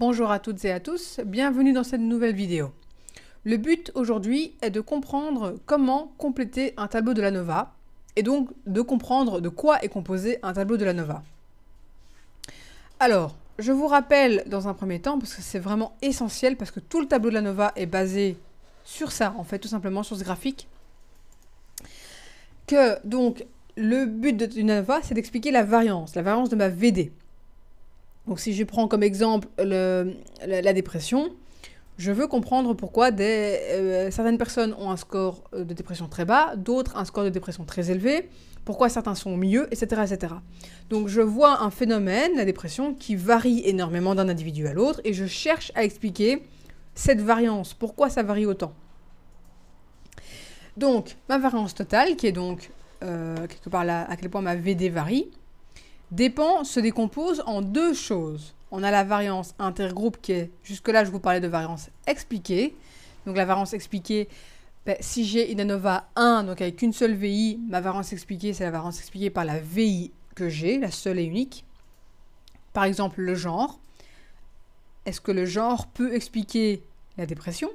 Bonjour à toutes et à tous, bienvenue dans cette nouvelle vidéo. Le but aujourd'hui est de comprendre comment compléter un tableau de l'ANOVA et donc de comprendre de quoi est composé un tableau de l'ANOVA. Alors, je vous rappelle dans un premier temps, parce que c'est vraiment essentiel, parce que tout le tableau de l'ANOVA est basé sur ça, en fait, tout simplement sur ce graphique, que donc le but d'une ANOVA, c'est d'expliquer la variance de ma VD. Donc si je prends comme exemple la dépression, je veux comprendre pourquoi certaines personnes ont un score de dépression très bas, d'autres un score de dépression très élevé, pourquoi certains sont au milieu, etc., etc. Donc je vois un phénomène, la dépression, qui varie énormément d'un individu à l'autre, et je cherche à expliquer cette variance, pourquoi ça varie autant. Donc ma variance totale, qui est donc quelque part là, à quel point ma VD varie, se décompose en deux choses. On a la variance intergroupe qui est, jusque-là je vous parlais de variance expliquée. Donc la variance expliquée, si j'ai une ANOVA 1, donc avec une seule VI, ma variance expliquée, c'est la variance expliquée par la VI que j'ai, la seule et unique. Par exemple, le genre. Est-ce que le genre peut expliquer la dépression?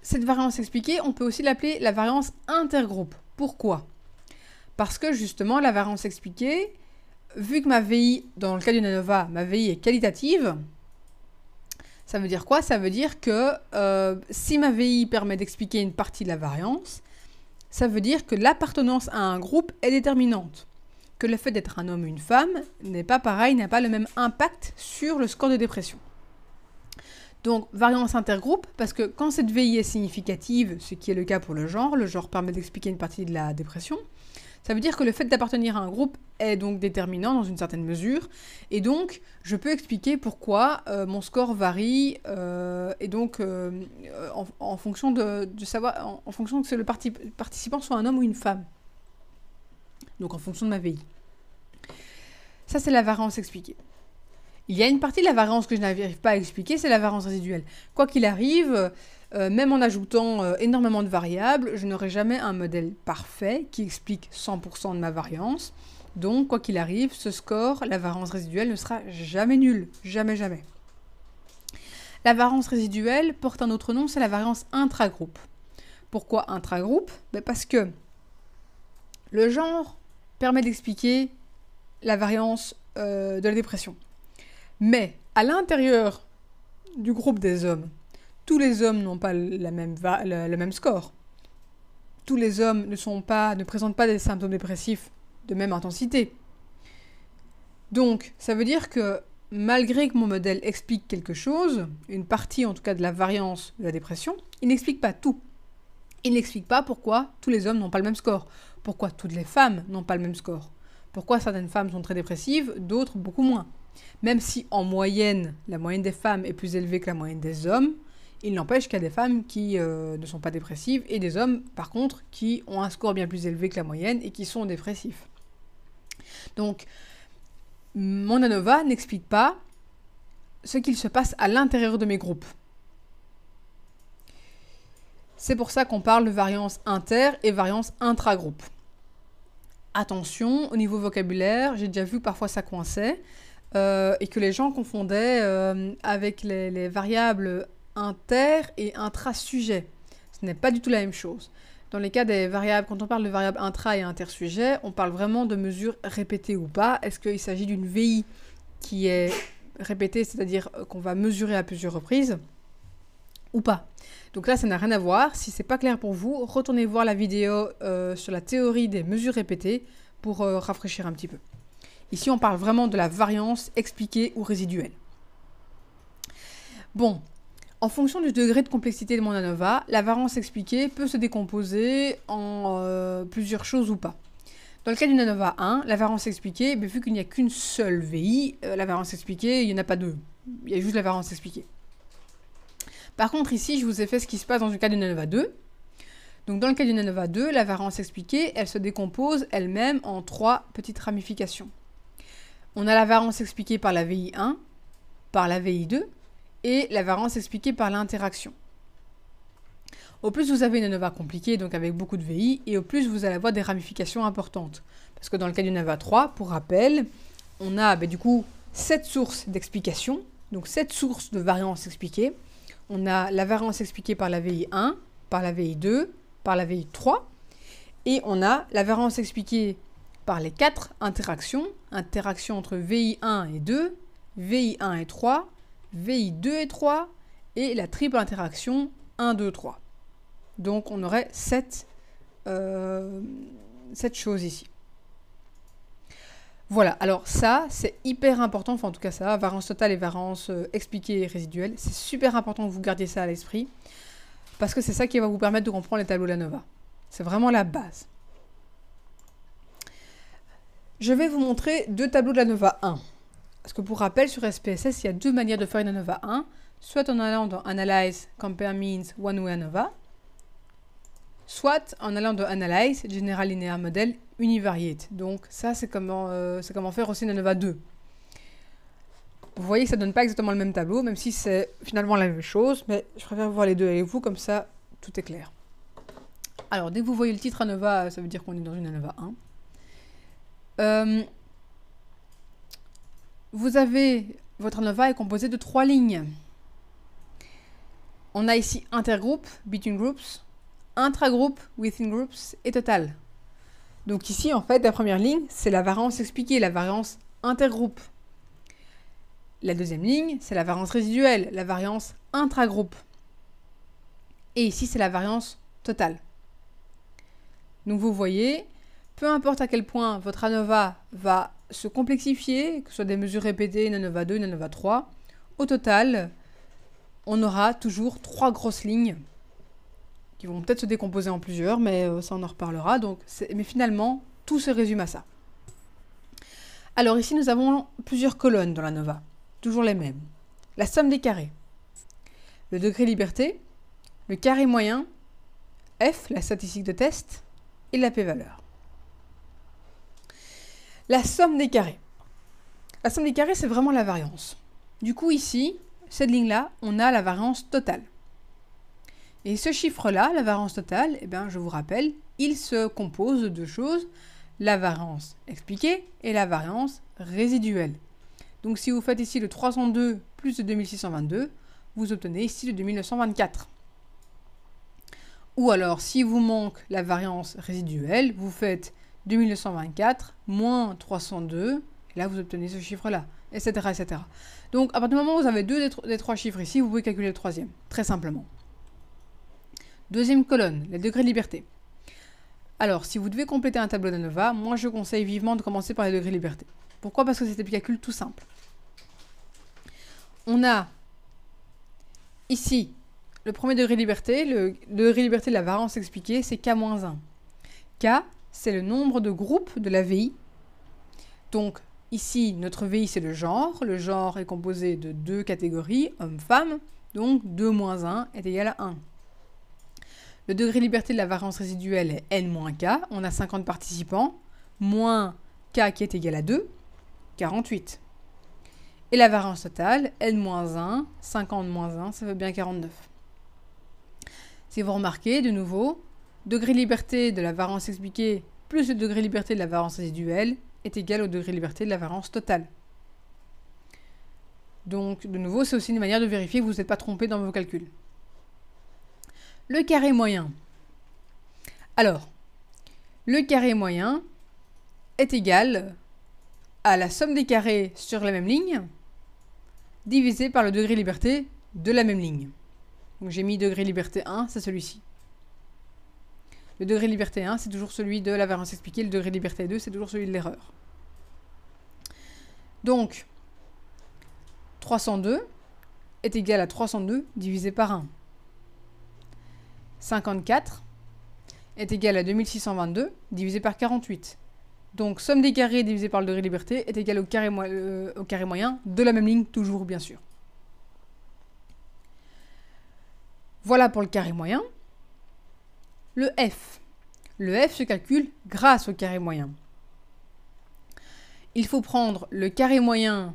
Cette variance expliquée, on peut aussi l'appeler la variance intergroupe. Pourquoi? Parce que justement, la variance expliquée, vu que ma VI, dans le cas d'une ANOVA, ma VI est qualitative, ça veut dire quoi? Ça veut dire que si ma VI permet d'expliquer une partie de la variance, ça veut dire que l'appartenance à un groupe est déterminante. Que le fait d'être un homme ou une femme n'est pas pareil, n'a pas le même impact sur le score de dépression. Donc, variance intergroupe, parce que quand cette VI est significative, ce qui est le cas pour le genre permet d'expliquer une partie de la dépression, ça veut dire que le fait d'appartenir à un groupe est donc déterminant dans une certaine mesure, et donc je peux expliquer pourquoi mon score varie, et donc en fonction de savoir, en fonction que le participant soit un homme ou une femme. Donc en fonction de ma VI. Ça, c'est la variance expliquée. Il y a une partie de la variance que je n'arrive pas à expliquer, c'est la variance résiduelle. Quoi qu'il arrive, même en ajoutant énormément de variables, je n'aurai jamais un modèle parfait qui explique 100% de ma variance. Donc, quoi qu'il arrive, ce score, la variance résiduelle, ne sera jamais nul. Jamais, jamais. La variance résiduelle porte un autre nom, c'est la variance intragroupe. Pourquoi intragroupe? Parce que le genre permet d'expliquer la variance de la dépression. Mais à l'intérieur du groupe des hommes, tous les hommes n'ont pas le même score. Tous les hommes ne présentent pas des symptômes dépressifs de même intensité. Donc, ça veut dire que malgré que mon modèle explique quelque chose, une partie en tout cas de la variance de la dépression, il n'explique pas tout. Il n'explique pas pourquoi tous les hommes n'ont pas le même score, pourquoi toutes les femmes n'ont pas le même score, pourquoi certaines femmes sont très dépressives, d'autres beaucoup moins. Même si en moyenne, la moyenne des femmes est plus élevée que la moyenne des hommes, il n'empêche qu'il y a des femmes qui ne sont pas dépressives et des hommes, par contre, qui ont un score bien plus élevé que la moyenne et qui sont dépressifs. Donc, mon ANOVA n'explique pas ce qu'il se passe à l'intérieur de mes groupes. C'est pour ça qu'on parle de variance inter et variance intragroupe. Attention, au niveau vocabulaire, j'ai déjà vu que parfois ça coinçait et que les gens confondaient avec les variables inter et intra-sujet. Ce n'est pas du tout la même chose. Dans les cas des variables, quand on parle de variables intra et inter-sujet, on parle vraiment de mesures répétées ou pas. Est-ce qu'il s'agit d'une VI qui est répétée, c'est-à-dire qu'on va mesurer à plusieurs reprises, ou pas? Donc là, ça n'a rien à voir. Si c'est pas clair pour vous, retournez voir la vidéo sur la théorie des mesures répétées pour rafraîchir un petit peu. Ici, on parle vraiment de la variance expliquée ou résiduelle. Bon, en fonction du degré de complexité de mon ANOVA, la variance expliquée peut se décomposer en plusieurs choses ou pas. Dans le cas d'une ANOVA 1, la variance expliquée, vu qu'il n'y a qu'une seule VI, la variance expliquée, il n'y en a pas deux. Il y a juste la variance expliquée. Par contre, ici, je vous ai fait ce qui se passe dans le cas d'une ANOVA 2. Donc, dans le cas d'une ANOVA 2, la variance expliquée, elle se décompose elle-même en 3 petites ramifications. On a la variance expliquée par la VI 1, par la VI 2 et la variance expliquée par l'interaction. Au plus vous avez une ANOVA compliquée, donc avec beaucoup de VI, et au plus vous allez avoir des ramifications importantes. Parce que dans le cas d'une ANOVA 3, pour rappel, on a du coup 7 sources d'explication, donc 7 sources de variance expliquée. On a la variance expliquée par la VI 1, par la VI 2, par la VI 3, et on a la variance expliquée par les 4 interactions, interactions entre VI 1 et 2, VI 1 et 3, VI 2 et 3, et la triple interaction 1, 2, 3. Donc on aurait 7 choses ici. Voilà, alors ça, c'est hyper important, enfin en tout cas ça, variance totale et variance expliquée et résiduelle, c'est super important que vous gardiez ça à l'esprit, parce que c'est ça qui va vous permettre de comprendre les tableaux de l'ANOVA. C'est vraiment la base. Je vais vous montrer 2 tableaux de l'ANOVA 1. Parce que pour rappel, sur SPSS, il y a 2 manières de faire une ANOVA 1, soit en allant dans Analyze, Compare Means, One Way ANOVA, soit en allant dans Analyze, General Linear Model, Univariate. Donc ça, c'est comment faire aussi une ANOVA 2. Vous voyez que ça ne donne pas exactement le même tableau, même si c'est finalement la même chose, mais je préfère voir les deux avec vous, comme ça, tout est clair. Alors, dès que vous voyez le titre ANOVA, ça veut dire qu'on est dans une ANOVA 1. Vous avez, votre ANOVA est composée de 3 lignes. On a ici intergroupe, between groups, intragroupe, within groups, et total. Donc ici, en fait, la première ligne, c'est la variance expliquée, la variance intergroupe. La deuxième ligne, c'est la variance résiduelle, la variance intragroupe. Et ici, c'est la variance totale. Donc vous voyez, peu importe à quel point votre ANOVA va se complexifier, que ce soit des mesures répétées, une ANOVA 2, une ANOVA 3, au total, on aura toujours 3 grosses lignes qui vont peut-être se décomposer en plusieurs, mais ça on en reparlera. Donc, mais finalement, tout se résume à ça. Alors ici, nous avons plusieurs colonnes dans l'ANOVA, toujours les mêmes. La somme des carrés, le degré liberté, le carré moyen, F, la statistique de test, et la p-valeur. La somme des carrés. La somme des carrés, c'est vraiment la variance. Du coup, ici, cette ligne-là, on a la variance totale. Et ce chiffre-là, la variance totale, eh bien, je vous rappelle, il se compose de 2 choses, la variance expliquée et la variance résiduelle. Donc, si vous faites ici le 302 plus le 2622, vous obtenez ici le 2924. Ou alors, si vous manque la variance résiduelle, vous faites 2924 moins 302, et là, vous obtenez ce chiffre-là, etc., etc. Donc, à partir du moment où vous avez 2 des 3 chiffres ici, vous pouvez calculer le troisième, très simplement. Deuxième colonne, les degrés de liberté. Alors, si vous devez compléter un tableau d'ANOVA, moi je conseille vivement de commencer par les degrés de liberté. Pourquoi? Parce que c'est des calculs tout simples. On a ici le premier degré de liberté, le degré de liberté de la variance expliquée, c'est K-1. K, c'est le nombre de groupes de la VI. Donc, ici, notre VI, c'est le genre. Le genre est composé de 2 catégories, hommes-femmes. Donc, 2 moins 1 est égal à 1. Le degré de liberté de la variance résiduelle est N-K. On a 50 participants. Moins K qui est égal à 2, 48. Et la variance totale, N-1, 50-1, ça fait bien 49. Si vous remarquez, de nouveau, degré de liberté de la variance expliquée plus le degré de liberté de la variance résiduelle est égal au degré de liberté de la variance totale. Donc, de nouveau, c'est aussi une manière de vérifier que vous n'êtes pas trompé dans vos calculs. Le carré moyen. Alors, le carré moyen est égal à la somme des carrés sur la même ligne divisé par le degré de liberté de la même ligne. Donc j'ai mis degré de liberté 1, c'est celui-ci. Le degré de liberté 1, c'est toujours celui de la variance expliquée. Le degré de liberté 2, c'est toujours celui de l'erreur. Donc, 302 est égal à 302 divisé par 1. 54 est égal à 2622 divisé par 48. Donc, somme des carrés divisé par le degré de liberté est égal au carré moyen de la même ligne, toujours bien sûr. Voilà pour le carré moyen. Le F. Le F se calcule grâce au carré moyen. Il faut prendre le carré moyen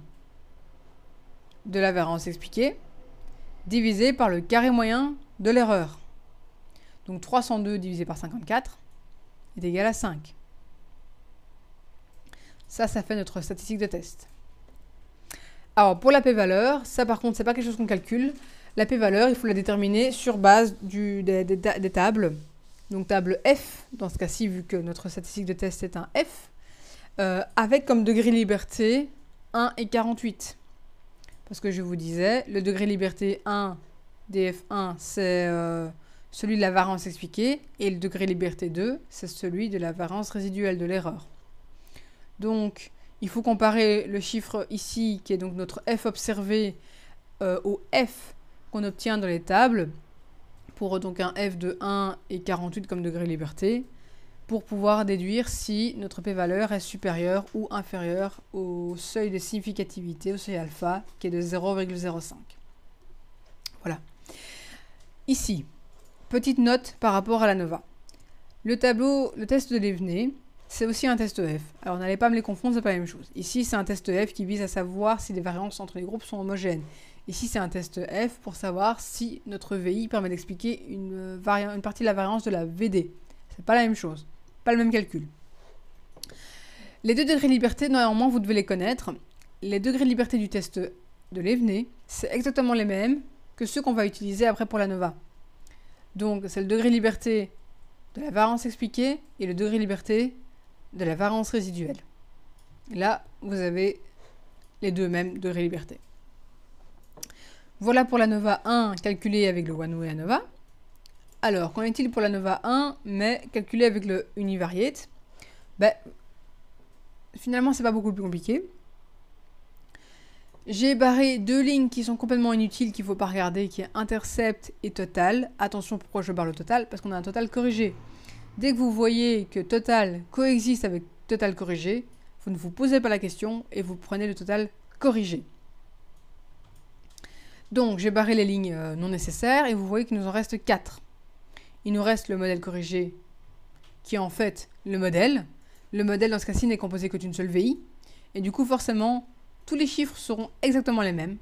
de la variance expliquée divisé par le carré moyen de l'erreur. Donc 302 divisé par 54 est égal à 5. Ça fait notre statistique de test. Alors, pour la p-valeur, ça par contre, c'est pas quelque chose qu'on calcule. La p-valeur, il faut la déterminer sur base des tables. Donc, table F, dans ce cas-ci, vu que notre statistique de test est un F, avec comme degré de liberté 1 et 48. Parce que je vous disais, le degré de liberté 1 df1, c'est celui de la variance expliquée, et le degré de liberté 2, c'est celui de la variance résiduelle de l'erreur. Donc, il faut comparer le chiffre ici, qui est donc notre f observé, au f qu'on obtient dans les tables, pour donc un f de 1 et 48 comme degré de liberté, pour pouvoir déduire si notre p-valeur est supérieure ou inférieure au seuil de significativité, au seuil alpha, qui est de 0,05. Voilà. Ici, petite note par rapport à la NOVA. Le test de Levené, c'est aussi un test F. Alors n'allez pas me les confondre, c'est pas la même chose. Ici, c'est un test F qui vise à savoir si les variances entre les groupes sont homogènes. Ici, c'est un test F pour savoir si notre VI permet d'expliquer une partie de la variance de la VD. C'est pas la même chose, pas le même calcul. Les deux degrés de liberté, normalement, vous devez les connaître. Les degrés de liberté du test de Levené, c'est exactement les mêmes que ceux qu'on va utiliser après pour la NOVA. Donc, c'est le degré de liberté de la variance expliquée et le degré de liberté de la variance résiduelle. Là, vous avez les deux mêmes degrés de liberté. Voilà pour la NOVA 1 calculée avec le one-way ANOVA. Alors, qu'en est-il pour la NOVA 1, mais calculée avec le univariate? Finalement, c'est pas beaucoup plus compliqué. J'ai barré deux lignes qui sont complètement inutiles, qu'il ne faut pas regarder, qui est intercept et total. Attention, pourquoi je barre le total? Parce qu'on a un total corrigé. Dès que vous voyez que total coexiste avec total corrigé, vous ne vous posez pas la question et vous prenez le total corrigé. Donc, j'ai barré les lignes non nécessaires et vous voyez qu'il nous en reste 4. Il nous reste le modèle corrigé qui est en fait le modèle. Le modèle, dans ce cas-ci, n'est composé que d'une seule VI. Et du coup, forcément, tous les chiffres seront exactement les mêmes.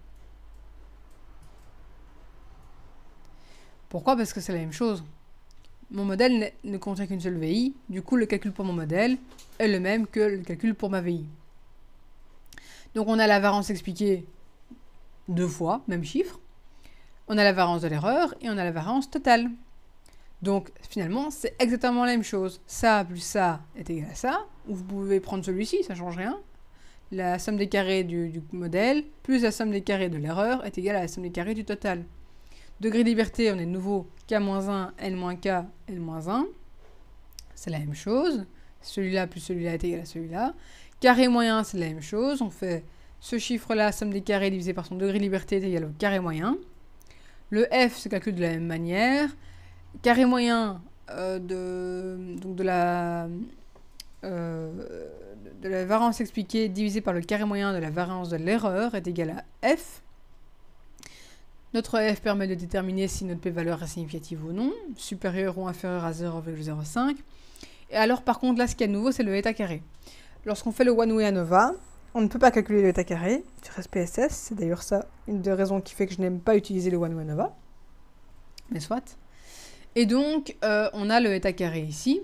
Pourquoi? Parce que c'est la même chose. Mon modèle ne contient qu'une seule VI. Du coup, le calcul pour mon modèle est le même que le calcul pour ma VI. Donc, on a la variance expliquée deux fois, même chiffre. On a la variance de l'erreur et on a la variance totale. Donc, finalement, c'est exactement la même chose. Ça plus ça est égal à ça. Ou vous pouvez prendre celui-ci, ça ne change rien. La somme des carrés du modèle plus la somme des carrés de l'erreur est égale à la somme des carrés du total. Degré de liberté, on est de nouveau k-1, n-k, n-1. C'est la même chose. Celui-là plus celui-là est égal à celui-là. Carré moyen, c'est la même chose. On fait ce chiffre-là, somme des carrés divisé par son degré de liberté est égal au carré moyen. Le f se calcule de la même manière. Carré moyen de la variance expliquée divisé par le carré moyen de la variance de l'erreur est égal à f. Notre f permet de déterminer si notre p-valeur est significative ou non, supérieure ou inférieure à 0,05. Et alors, par contre, là, ce qu'il y a de nouveau, c'est le état carré. Lorsqu'on fait le one-way ANOVA, on ne peut pas calculer le état carré sur SPSS. C'est d'ailleurs ça une des raisons qui fait que je n'aime pas utiliser le one-way ANOVA. Mais soit. Et donc, on a le état carré ici.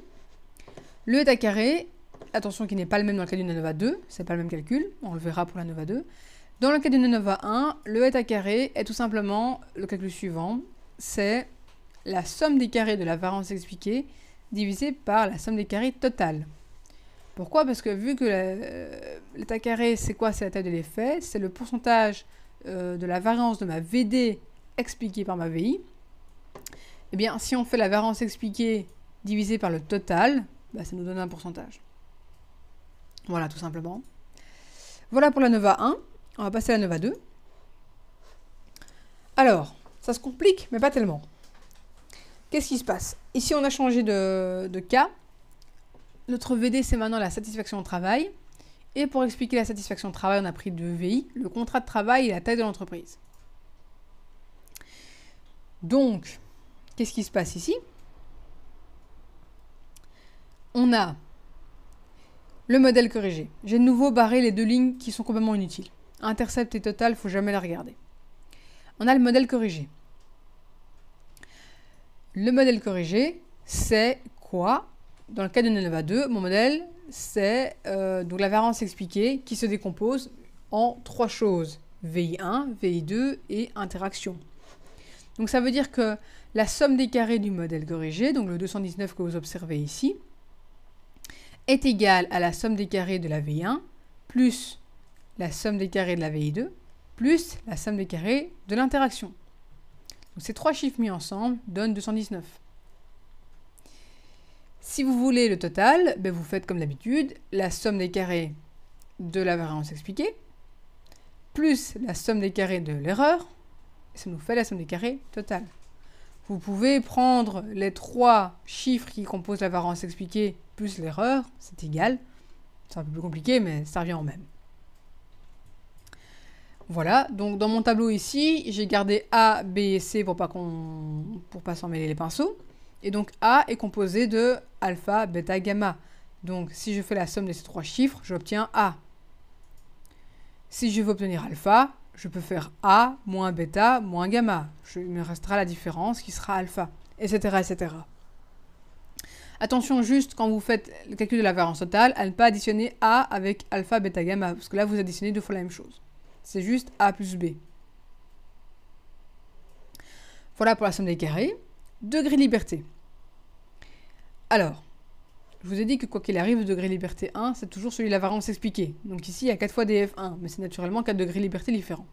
Le état carré, attention, qui n'est pas le même dans le cas d'une ANOVA 2, c'est pas le même calcul, on le verra pour la ANOVA 2. Dans le cas d'une ANOVA 1, le état carré est tout simplement le calcul suivant, c'est la somme des carrés de la variance expliquée divisée par la somme des carrés totale. Pourquoi? Parce que vu que l'état carré, c'est quoi? C'est la taille de l'effet, c'est le pourcentage de la variance de ma VD expliquée par ma VI. Eh bien, si on fait la variance expliquée divisée par le total, ça nous donne un pourcentage. Voilà, tout simplement. Voilà pour la NOVA 1. On va passer à la NOVA 2. Alors, ça se complique, mais pas tellement. Qu'est-ce qui se passe? Ici, on a changé de cas. Notre VD, c'est maintenant la satisfaction au travail. Et pour expliquer la satisfaction au travail, on a pris deux VI, le contrat de travail et la taille de l'entreprise. Donc, qu'est-ce qui se passe ici? On a le modèle corrigé. J'ai de nouveau barré les deux lignes qui sont complètement inutiles. Intercept et total, il ne faut jamais les regarder. On a le modèle corrigé. Le modèle corrigé, c'est quoi? Dans le cas de ANOVA 2, mon modèle, c'est donc la variance expliquée qui se décompose en trois choses. VI1, VI2 et interaction. Donc ça veut dire que la somme des carrés du modèle corrigé, donc le 219 que vous observez ici, est égale à la somme des carrés de la VI1 plus la somme des carrés de la VI2 plus la somme des carrés de l'interaction. Donc ces trois chiffres mis ensemble donnent 219. Si vous voulez le total, ben vous faites comme d'habitude la somme des carrés de la variance expliquée plus la somme des carrés de l'erreur, et ça nous fait la somme des carrés totale. Vous pouvez prendre les trois chiffres qui composent la variance expliquée plus l'erreur, c'est égal. C'est un peu plus compliqué, mais ça revient au même. Voilà, donc dans mon tableau ici, j'ai gardé A, B et C pour pas s'en mêler les pinceaux. Et donc A est composé de alpha, bêta, gamma. Donc si je fais la somme de ces trois chiffres, j'obtiens A. Si je veux obtenir alpha, je peux faire A moins bêta moins gamma. Il me restera la différence qui sera alpha, etc., etc. Attention juste quand vous faites le calcul de la variance totale à ne pas additionner A avec alpha, bêta, gamma, parce que là vous additionnez deux fois la même chose. C'est juste A plus B. Voilà pour la somme des carrés. Degré de liberté. Alors, je vous ai dit que quoi qu'il arrive, le degré de liberté 1, c'est toujours celui de la variance expliquée. Donc ici, il y a 4 fois df1, mais c'est naturellement 4 degrés de liberté différents.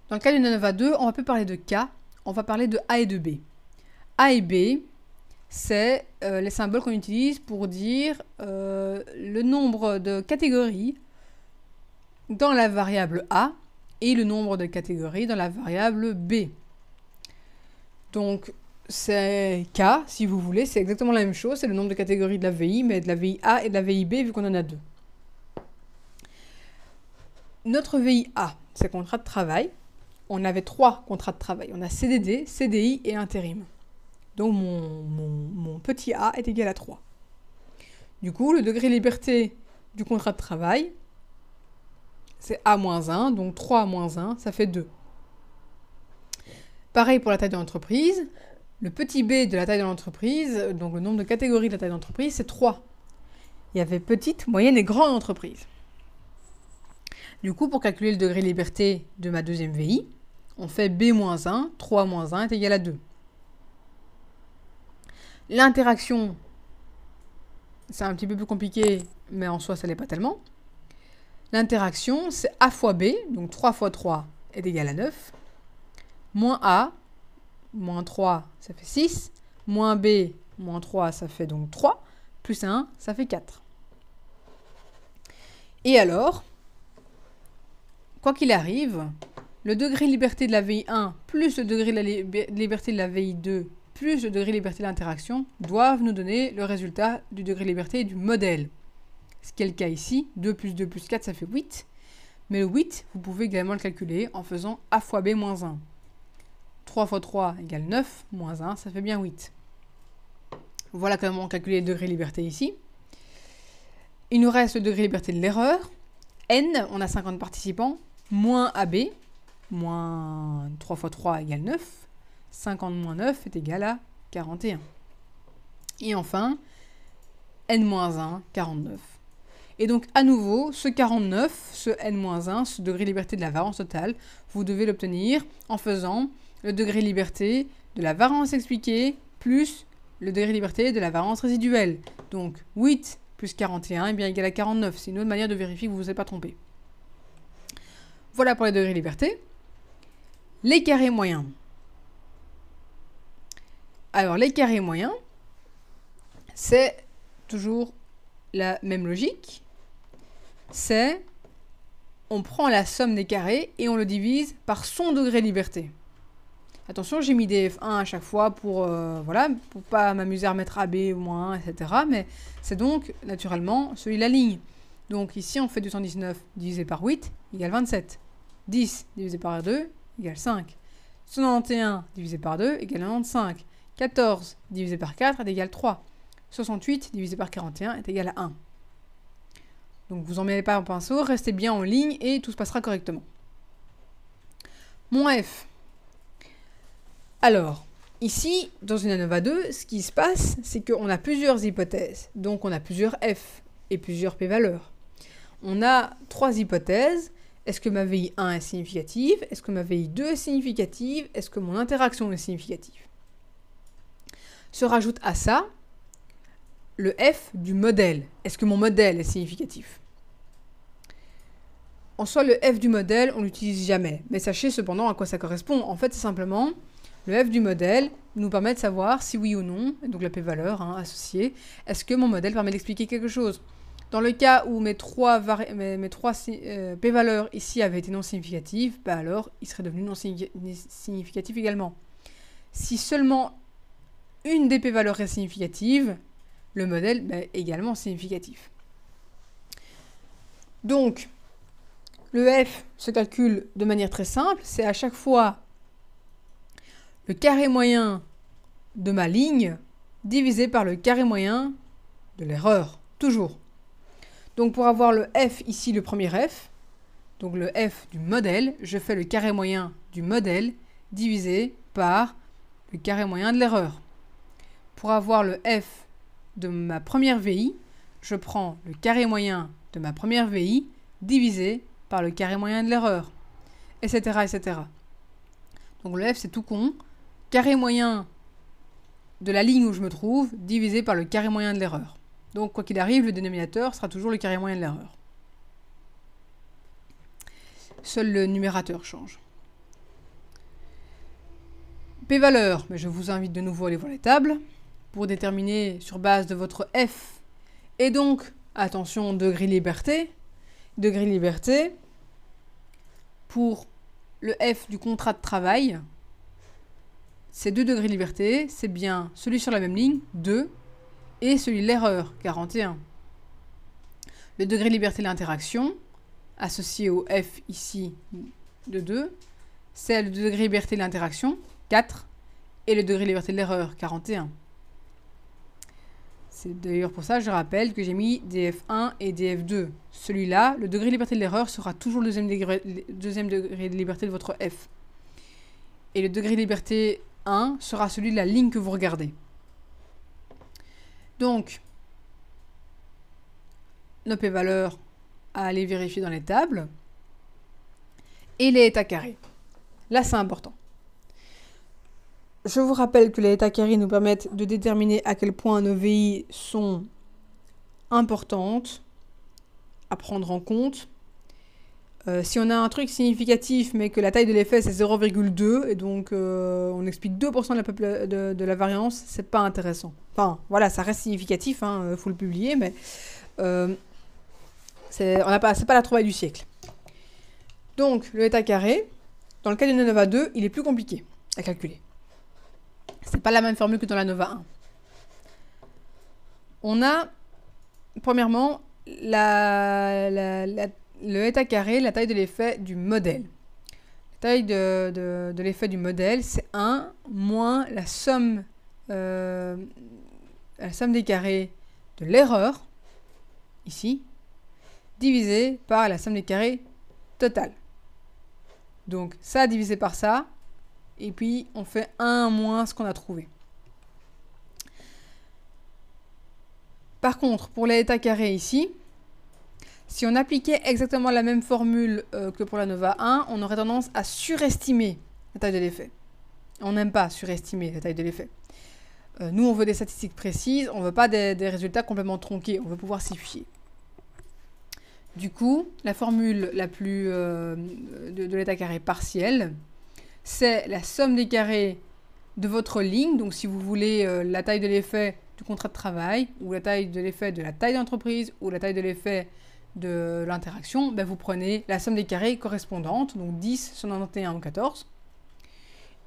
Dans le cas d'une ANOVA 2, on va plus parler de K, on va parler de A et de B. A et B, c'est les symboles qu'on utilise pour dire le nombre de catégories dans la variable A et le nombre de catégories dans la variable B. Donc, c'est K, si vous voulez, c'est exactement la même chose, c'est le nombre de catégories de la VI, mais de la VI A et de la VI B, vu qu'on en a deux. Notre VI A, c'est contrat de travail. On avait 3 contrats de travail. On a CDD, CDI et intérim. Donc, mon petit a est égal à 3. Du coup, le degré de liberté du contrat de travail, c'est A-1, donc 3 moins 1, ça fait 2. Pareil pour la taille de l'entreprise. Le petit b de la taille de l'entreprise, donc le nombre de catégories de la taille de l'entreprise, c'est 3. Il y avait petite, moyenne et grande entreprise. Du coup, pour calculer le degré de liberté de ma deuxième VI, on fait B-1, 3 moins 1 est égal à 2. L'interaction, c'est un petit peu plus compliqué, mais en soi, ça ne l'est pas tellement. L'interaction, c'est A fois B, donc 3 fois 3 est égal à 9. Moins A, moins 3, ça fait 6. Moins B, moins 3, ça fait donc 3. Plus 1, ça fait 4. Et alors, quoi qu'il arrive, le degré de liberté de la VI1 plus le degré de liberté de la VI2 plus le degré de liberté de l'interaction doivent nous donner le résultat du degré de liberté du modèle. Ce qui est le cas ici, 2 plus 2 plus 4, ça fait 8. Mais le 8, vous pouvez également le calculer en faisant A fois B moins 1. 3 fois 3 égale 9, moins 1, ça fait bien 8. Voilà comment calculer le degré de liberté ici. Il nous reste le degré de liberté de l'erreur. N, on a 50 participants, moins AB, moins 3 fois 3 égale 9. 50 moins 9 est égal à 41. Et enfin, N-1, 49. Et donc, à nouveau, ce 49, ce N-1, ce degré de liberté de la variance totale, vous devez l'obtenir en faisant le degré de liberté de la variance expliquée plus le degré de liberté de la variance résiduelle. Donc, 8 plus 41 est bien égal à 49. C'est une autre manière de vérifier que vous ne vous êtes pas trompé. Voilà pour les degrés de liberté. Les carrés moyens. Alors, les carrés moyens, c'est toujours la même logique. C'est, on prend la somme des carrés et on le divise par son degré de liberté. Attention, j'ai mis des F1 à chaque fois pour pas m'amuser à remettre AB ou moins 1, etc. Mais c'est donc, naturellement, celui de la ligne. Donc ici, on fait 219 divisé par 8 égale 27. 10 divisé par 2 égale 5. 91 divisé par 2 égale 95. 14 divisé par 4 est égal à 3. 68 divisé par 41 est égal à 1. Donc vous n'en mêlez pas en pinceau, restez bien en ligne et tout se passera correctement. Mon F. Alors, ici, dans une ANOVA 2, ce qui se passe, c'est qu'on a plusieurs hypothèses. Donc on a plusieurs F et plusieurs P-valeurs. On a 3 hypothèses Est-ce que ma VI 1 est significative? Est-ce que ma VI 2 est significative? Est-ce que mon interaction est significative? Se rajoute à ça le F du modèle. Est-ce que mon modèle est significatif? En soi, le F du modèle, on l'utilise jamais. Mais sachez cependant à quoi ça correspond. En fait, c'est simplement le F du modèle nous permet de savoir si oui ou non, et donc la p-valeur associée, est-ce que mon modèle permet d'expliquer quelque chose. Dans le cas où mes trois p-valeurs ici avaient été non significatives, bah alors il serait devenu non significatif également. Si seulement une des p-valeurs est significative, le modèle est également significatif. Donc, le F se calcule de manière très simple, c'est à chaque fois le carré moyen de ma ligne divisé par le carré moyen de l'erreur, toujours. Donc pour avoir le F ici, le premier F, donc le F du modèle, je fais le carré moyen du modèle divisé par le carré moyen de l'erreur. Pour avoir le F de ma première VI, je prends le carré moyen de ma première VI divisé par le carré moyen de l'erreur, etc., etc. Donc le F, c'est tout con. Carré moyen de la ligne où je me trouve divisé par le carré moyen de l'erreur. Donc, quoi qu'il arrive, le dénominateur sera toujours le carré moyen de l'erreur. Seul le numérateur change. P-valeur, mais je vous invite de nouveau à aller voir les tables pour déterminer sur base de votre F et donc, attention, degré liberté. Degré liberté, pour le F du contrat de travail, ces 2 degrés de liberté, c'est bien celui sur la même ligne, 2, et celui de l'erreur, 41. Le degré de liberté de l'interaction, associé au F ici de 2, c'est le degré de liberté de l'interaction, 4, et le degré de liberté de l'erreur, 41. C'est d'ailleurs pour ça que je rappelle que j'ai mis DF1 et DF2. Celui-là, le degré de liberté de l'erreur sera toujours le deuxième degré de liberté de votre F. Et le degré de liberté 1 sera celui de la ligne que vous regardez. Donc, nos p-valeurs à aller vérifier dans les tables. Et les états carrés. Là, c'est important. Je vous rappelle que les états carrés nous permettent de déterminer à quel point nos VI sont importantes à prendre en compte. Si on a un truc significatif mais que la taille de l'effet c'est 0,2 et donc on explique 2% de la variance, c'est pas intéressant. Enfin voilà, ça reste significatif, faut le publier, mais c'est pas la trouvaille du siècle. Donc le état carré, dans le cas d'une ANOVA 2, il est plus compliqué à calculer. C'est pas la même formule que dans la Nova 1. On a, premièrement, le état carré, la taille de l'effet du modèle. La taille de l'effet du modèle, c'est 1 moins la somme des carrés de l'erreur, ici, divisé par la somme des carrés totale. Donc ça divisé par ça, et puis on fait 1 moins ce qu'on a trouvé. Par contre, pour l'état carré ici, si on appliquait exactement la même formule que pour la Nova 1, on aurait tendance à surestimer la taille de l'effet. On n'aime pas surestimer la taille de l'effet. Nous, on veut des statistiques précises, on ne veut pas des résultats complètement tronqués, on veut pouvoir s'y fier. Du coup, la formule la plus de l'état carré partiel, c'est la somme des carrés de votre ligne. Donc si vous voulez la taille de l'effet du contrat de travail, ou la taille de l'effet de la taille d'entreprise, ou la taille de l'effet de l'interaction, vous prenez la somme des carrés correspondante, donc 10, 191 ou 14.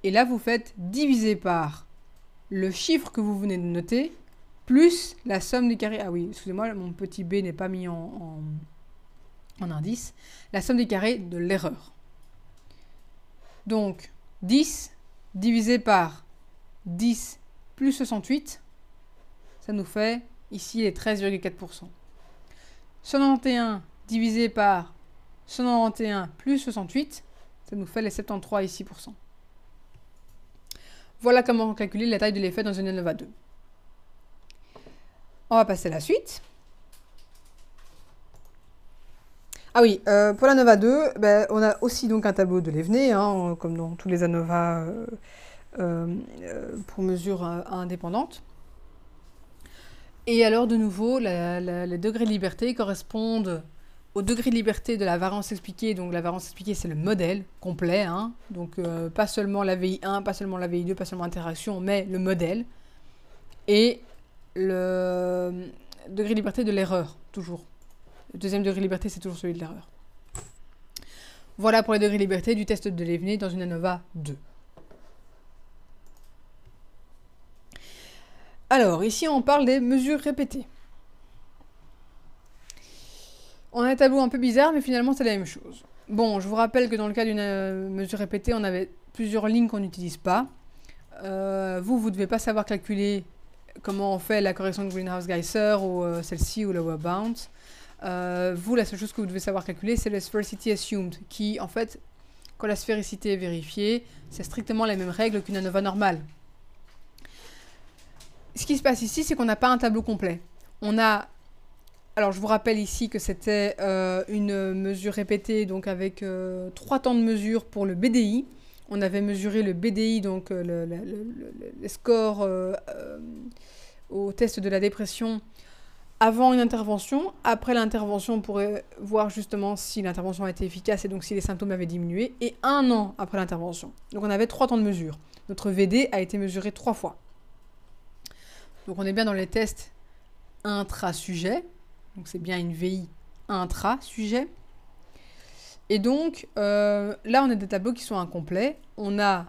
Et là, vous faites diviser par le chiffre que vous venez de noter, plus la somme des carrés. Ah oui, excusez-moi, mon petit b n'est pas mis en indice. La somme des carrés de l'erreur. Donc, 10 divisé par 10 plus 68, ça nous fait ici les 13,4%. 191 divisé par 191 plus 68, ça nous fait les 73 ici %. Voilà comment calculer la taille de l'effet dans une ANOVA 2. On va passer à la suite. Ah oui, pour la Nova 2, ben, on a aussi donc un tableau de Levené, hein, comme dans tous les ANOVA pour mesures indépendantes. Et alors de nouveau, les degrés de liberté correspondent au degré de liberté de la variance expliquée. Donc la variance expliquée, c'est le modèle complet, hein. Donc pas seulement la VI1, pas seulement la VI2, pas seulement l'interaction, mais le modèle. Et le degré de liberté de l'erreur, toujours. Le deuxième degré de liberté, c'est toujours celui de l'erreur. Voilà pour les degrés de liberté du test de Levené dans une ANOVA 2. Alors, ici, on parle des mesures répétées. On a un tableau un peu bizarre, mais finalement, c'est la même chose. Bon, je vous rappelle que dans le cas d'une mesure répétée, on avait plusieurs lignes qu'on n'utilise pas. Vous ne devez pas savoir calculer comment on fait la correction de Greenhouse-Geiser ou celle-ci ou lower bound. Vous, la seule chose que vous devez savoir calculer, c'est le sphericity assumed, qui, en fait, quand la sphéricité est vérifiée, c'est strictement les mêmes règles qu'une ANOVA normale. Ce qui se passe ici, c'est qu'on n'a pas un tableau complet. On a... Alors, je vous rappelle ici que c'était une mesure répétée, donc avec 3 temps de mesure pour le BDI. On avait mesuré le BDI, donc les scores au test de la dépression avant une intervention. Après l'intervention, on pourrait voir justement si l'intervention a été efficace et donc si les symptômes avaient diminué. Et 1 an après l'intervention. Donc on avait 3 temps de mesure. Notre VD a été mesuré 3 fois. Donc on est bien dans les tests intra-sujet. Donc c'est bien une VI intra-sujet. Et donc là on a des tableaux qui sont incomplets. On a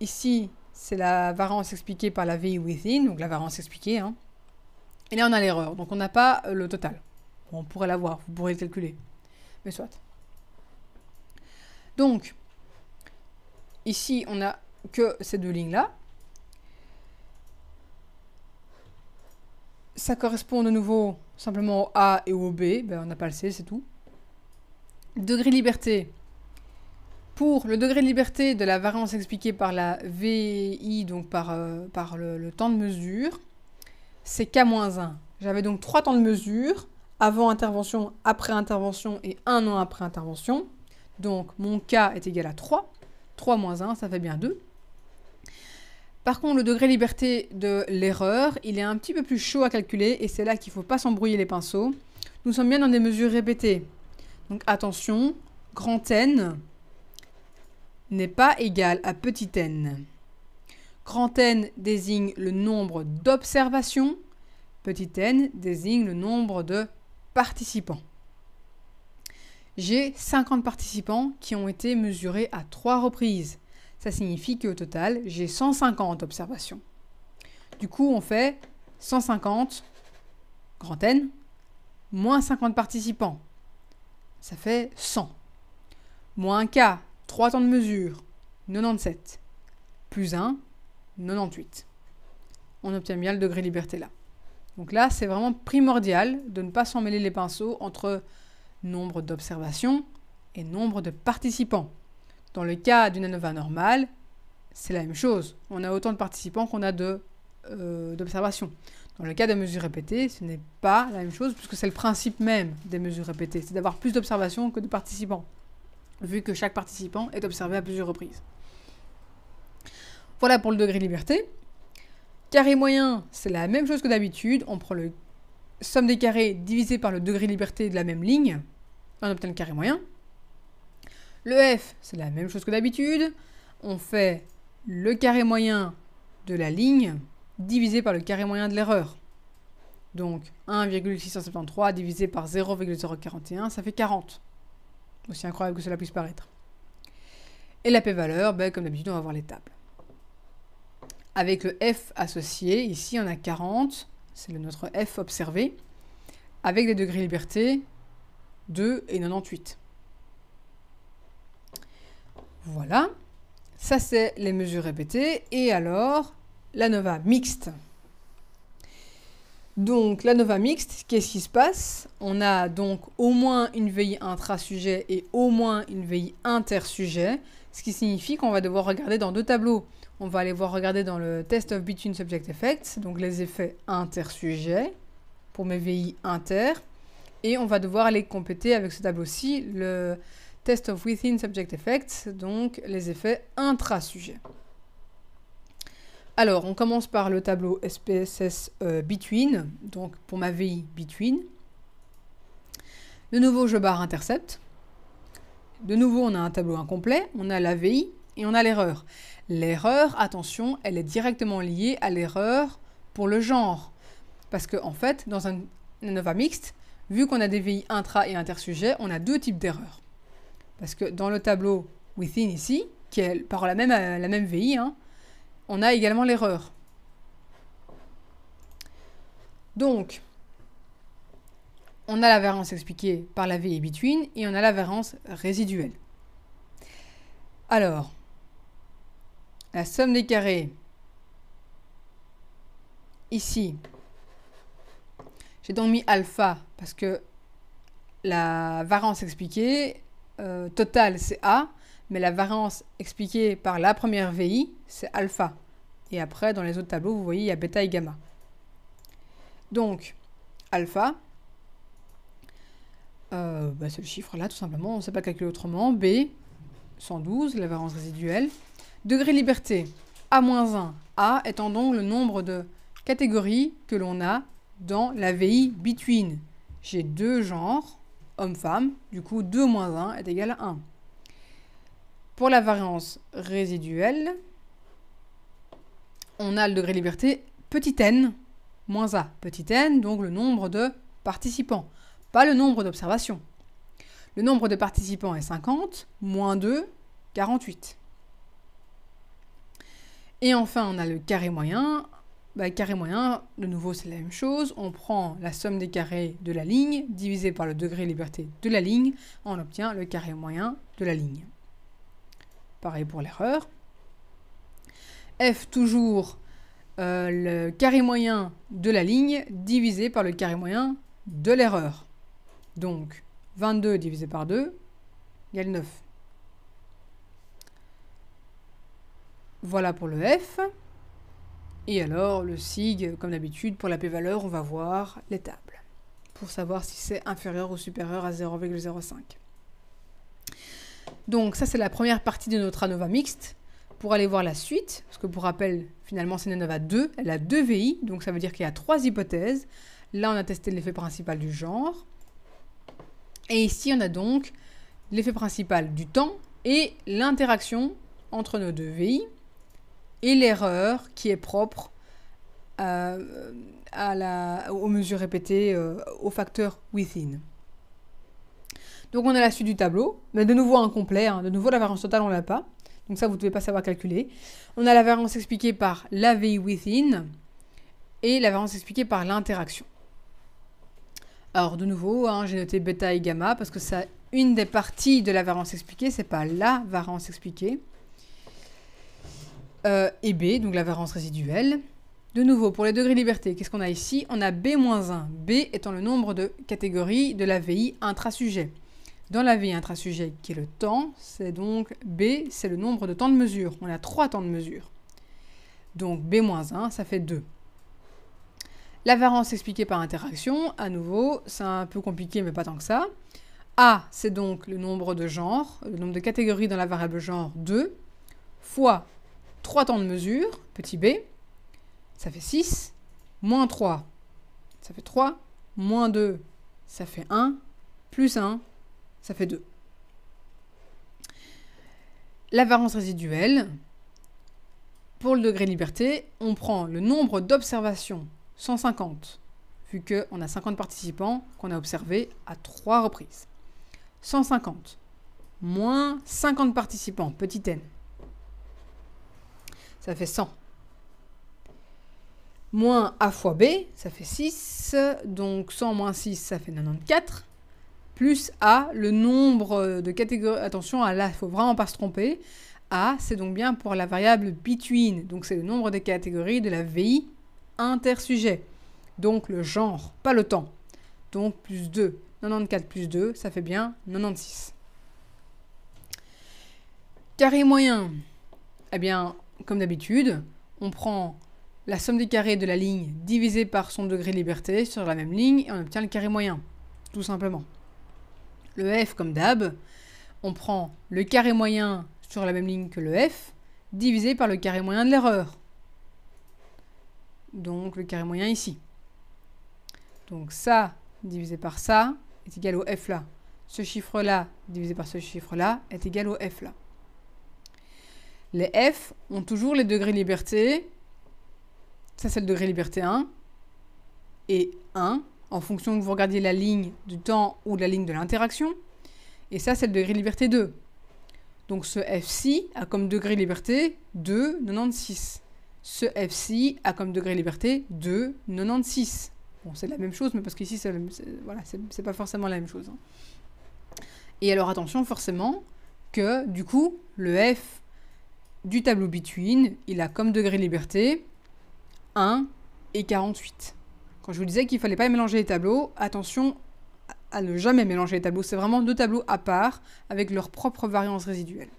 ici, c'est la variance expliquée par la VI within, donc la variance expliquée, hein. Et là, on a l'erreur. Donc, on n'a pas le total. Bon, on pourrait l'avoir. Vous pourrez le calculer. Mais soit. Donc, ici, on n'a que ces 2 lignes-là. Ça correspond de nouveau simplement au A et au B. Ben, on n'a pas le C, c'est tout. Degré de liberté. Pour le degré de liberté de la variance expliquée par la VI, donc par le temps de mesure, c'est K-1. J'avais donc 3 temps de mesure, avant intervention, après intervention et 1 an après intervention. Donc mon K est égal à 3. 3 moins 1, ça fait bien 2. Par contre, le degré de liberté de l'erreur, il est un petit peu plus chaud à calculer et c'est là qu'il ne faut pas s'embrouiller les pinceaux. Nous sommes bien dans des mesures répétées. Donc attention, grand N n'est pas égal à petit n. Grand N désigne le nombre d'observations, petit n désigne le nombre de participants. J'ai 50 participants qui ont été mesurés à 3 reprises. Ça signifie qu'au total, j'ai 150 observations. Du coup, on fait 150, grand N, moins 50 participants. Ça fait 100. Moins K, 3 temps de mesure, 97. Plus 1, 98. On obtient bien le degré de liberté là. Donc là, c'est vraiment primordial de ne pas s'en mêler les pinceaux entre nombre d'observations et nombre de participants. Dans le cas d'une ANOVA normale, c'est la même chose. On a autant de participants qu'on a d'observations. Dans le cas des mesures répétées, ce n'est pas la même chose puisque c'est le principe même des mesures répétées. C'est d'avoir plus d'observations que de participants, vu que chaque participant est observé à plusieurs reprises. Voilà pour le degré de liberté. Carré moyen, c'est la même chose que d'habitude. On prend le somme des carrés divisé par le degré de liberté de la même ligne. On obtient le carré moyen. Le F, c'est la même chose que d'habitude. On fait le carré moyen de la ligne divisé par le carré moyen de l'erreur. Donc 1,673 divisé par 0,041, ça fait 40. Aussi incroyable que cela puisse paraître. Et la p-valeur, ben, comme d'habitude, on va voir les tables. Avec le F associé, ici on a 40, c'est notre F observé, avec des degrés de liberté 2 et 98. Voilà, ça c'est les mesures répétées. Et alors, l'ANOVA mixte. Donc l'ANOVA mixte, qu'est-ce qui se passe? On a donc au moins une VI intra-sujet et au moins une VI inter-sujet, ce qui signifie qu'on va devoir regarder dans 2 tableaux. On va aller voir regarder dans le test of between subject effects, donc les effets inter-sujets pour mes VI inter, Et on va devoir aller compléter avec ce tableau-ci le test of within subject effects, donc les effets intra-sujets. Alors, on commence par le tableau SPSS between, donc pour ma VI between. De nouveau, je barre intercept. De nouveau, on a un tableau incomplet, on a la VI et on a l'erreur. L'erreur, attention, elle est directement liée à l'erreur pour le genre. Parce qu'en fait, dans un ANOVA mixte, vu qu'on a des VI intra et intersujets, on a deux types d'erreurs. Parce que dans le tableau within ici, qui est par la même VI, hein, on a également l'erreur. Donc, on a la variance expliquée par la VI between et on a la variance résiduelle. Alors, la somme des carrés, ici, j'ai donc mis alpha parce que la variance expliquée totale c'est A, mais la variance expliquée par la première VI c'est alpha. Et après, dans les autres tableaux, vous voyez, il y a bêta et gamma. Donc, alpha, c'est le chiffre là tout simplement, on ne sait pas calculer autrement. B, 112, la variance résiduelle. Degré liberté, A-1, A étant donc le nombre de catégories que l'on a dans la VI between. J'ai deux genres, homme-femme, du coup 2 moins 1 est égal à 1. Pour la variance résiduelle, on a le degré de liberté petit n moins a. Petit n, donc le nombre de participants, pas le nombre d'observations. Le nombre de participants est 50, moins 2, 48. Et enfin, on a le carré moyen. Carré moyen, de nouveau, c'est la même chose. On prend la somme des carrés de la ligne divisé par le degré de liberté de la ligne. On obtient le carré moyen de la ligne. Pareil pour l'erreur. F, toujours le carré moyen de la ligne divisé par le carré moyen de l'erreur. Donc, 22 divisé par 2 égale 9. Voilà pour le F. Et alors, le SIG, comme d'habitude, pour la p-valeur, on va voir les tables pour savoir si c'est inférieur ou supérieur à 0,05. Donc, ça, c'est la première partie de notre ANOVA mixte. Pour aller voir la suite, parce que pour rappel, finalement, c'est une ANOVA 2, elle a 2 VI, donc ça veut dire qu'il y a 3 hypothèses. Là, on a testé l'effet principal du genre. Et ici, on a donc l'effet principal du temps et l'interaction entre nos deux VI et l'erreur qui est propre aux mesures répétées, au facteur within. Donc on a la suite du tableau, mais de nouveau incomplet, hein. De nouveau la variance totale on l'a pas, donc ça vous ne devez pas savoir calculer. On a la variance expliquée par la VI within et la variance expliquée par l'interaction. Alors de nouveau, hein, j'ai noté bêta et gamma parce que c'est une des parties de la variance expliquée, c'est pas la variance expliquée. Et B, donc la variance résiduelle. De nouveau, pour les degrés de liberté, qu'est-ce qu'on a ici? On a B-1, B étant le nombre de catégories de la VI intrasujet. Dans la VI intrasujet, qui est le temps, c'est donc B, c'est le nombre de temps de mesure. On a 3 temps de mesure. Donc B-1, ça fait 2. La variance expliquée par interaction, à nouveau, c'est un peu compliqué, mais pas tant que ça. A, c'est donc le nombre de genres, le nombre de catégories dans la variable genre 2, fois 3 temps de mesure, petit b, ça fait 6, moins 3, ça fait 3, moins 2, ça fait 1, plus 1, ça fait 2. La variance résiduelle, pour le degré de liberté, on prend le nombre d'observations, 150, vu qu'on a 50 participants qu'on a observés à 3 reprises. 150, moins 50 participants, petit n. Ça fait 100. Moins A fois B, ça fait 6. Donc 100 moins 6, ça fait 94. Plus A, le nombre de catégories. Attention, là, il ne faut vraiment pas se tromper. A, c'est donc bien pour la variable between. Donc c'est le nombre de catégories de la VI intersujet. Donc le genre, pas le temps. Donc plus 2. 94 plus 2, ça fait bien 96. Carré moyen. Eh bien, comme d'habitude, on prend la somme des carrés de la ligne divisée par son degré de liberté sur la même ligne et on obtient le carré moyen. tout simplement. Le f comme d'hab, on prend le carré moyen sur la même ligne que le f, divisé par le carré moyen de l'erreur. Donc le carré moyen ici. Donc ça divisé par ça est égal au f là. Ce chiffre-là divisé par ce chiffre-là est égal au f là. Les f ont toujours les degrés liberté. Ça, c'est le degré liberté 1. Et 1, en fonction que vous regardiez la ligne du temps ou de la ligne de l'interaction. Et ça, c'est le degré liberté 2. Donc ce f-ci a comme degré liberté 2,96. Ce f-ci a comme degré liberté 2,96. Bon, c'est la même chose, mais parce qu'ici, voilà, c'est pas forcément la même chose. Hein. Et alors, attention, forcément, que, du coup, le f du tableau between, il a comme degré liberté 1 et 48. Quand je vous disais qu'il ne fallait pas mélanger les tableaux, attention à ne jamais mélanger les tableaux. C'est vraiment deux tableaux à part, avec leur propre variance résiduelle.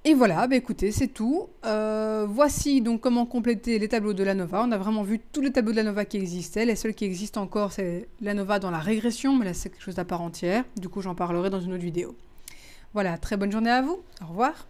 Et voilà, bah écoutez, c'est tout. Voici donc comment compléter les tableaux de l'ANOVA. On a vraiment vu tous les tableaux de l'ANOVA qui existaient. Les seuls qui existent encore, c'est l'ANOVA dans la régression, mais là c'est quelque chose d'à part entière. Du coup, j'en parlerai dans une autre vidéo. Voilà, très bonne journée à vous. Au revoir.